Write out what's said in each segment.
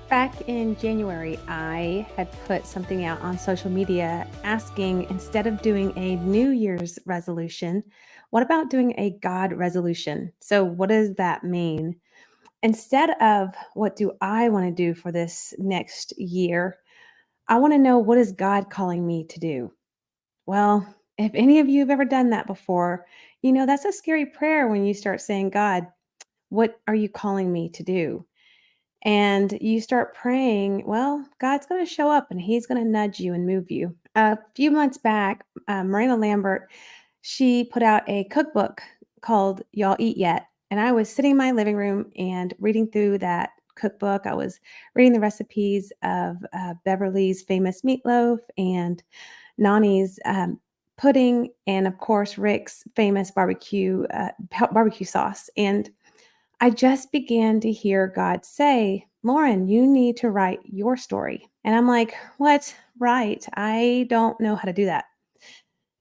Back in January, I had put something out on social media asking instead of doing a New Year's resolution, what about doing a God resolution? So, what does that mean? Instead of what do I want to do for this next year, I want to know what is God calling me to do? Well, if any of you have ever done that before, that's a scary prayer when you start saying, God, what are you calling me to do? And you start praying, well, God's going to show up and He's going to nudge you and move you. A few months back, Marina Lambert, she put out a cookbook called Y'all Eat Yet. And I was sitting in my living room and reading through that cookbook. I was reading the recipes of Beverly's famous meatloaf and Nani's pudding, and of course Rick's famous barbecue sauce. And I just began to hear God say, Lauren, you need to write your story. And I'm like, what? Right. I don't know how to do that.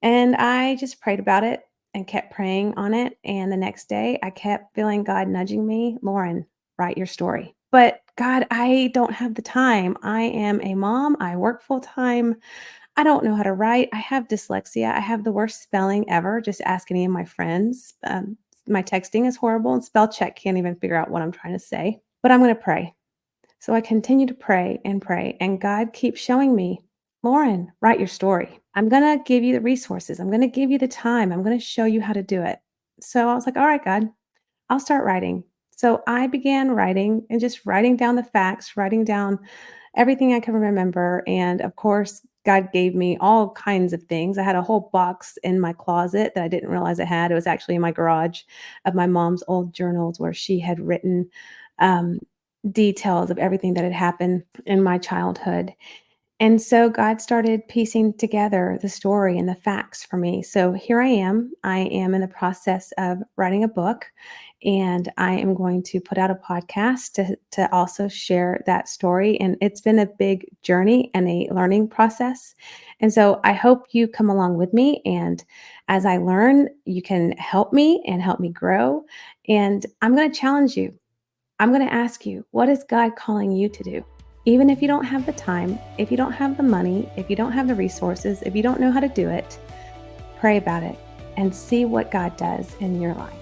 And I just prayed about it and kept praying on it. And the next day, I kept feeling God nudging me, Lauren, write your story. But God, I don't have the time. I am a mom. I work full time. I don't know how to write. I have dyslexia. I have the worst spelling ever. Just ask any of my friends. My texting is horrible, and spell check can't even figure out what I'm trying to say. But I'm going to pray. So I continue to pray, and God keeps showing me, Lauren, write your story. I'm going to give you the resources. I'm going to give you the time. I'm going to show you how to do it. So I was like, all right, God, I'll start writing. So I began writing and just writing down the facts, writing down everything I can remember. And of course, God gave me all kinds of things. I had a whole box in my closet that I didn't realize I had. It was actually in my garage of my mom's old journals where she had written um, details of everything that had happened in my childhood. And so God started piecing together the story and the facts for me. So here I am. I am in the process of writing a book, and I am going to put out a podcast to also share that story. And it's been a big journey and a learning process. And so I hope you come along with me. And as I learn, you can help me and help me grow. And I'm going to challenge you. I'm going to ask you, what is God calling you to do? Even if you don't have the time, if you don't have the money, if you don't have the resources, if you don't know how to do it, pray about it and see what God does in your life.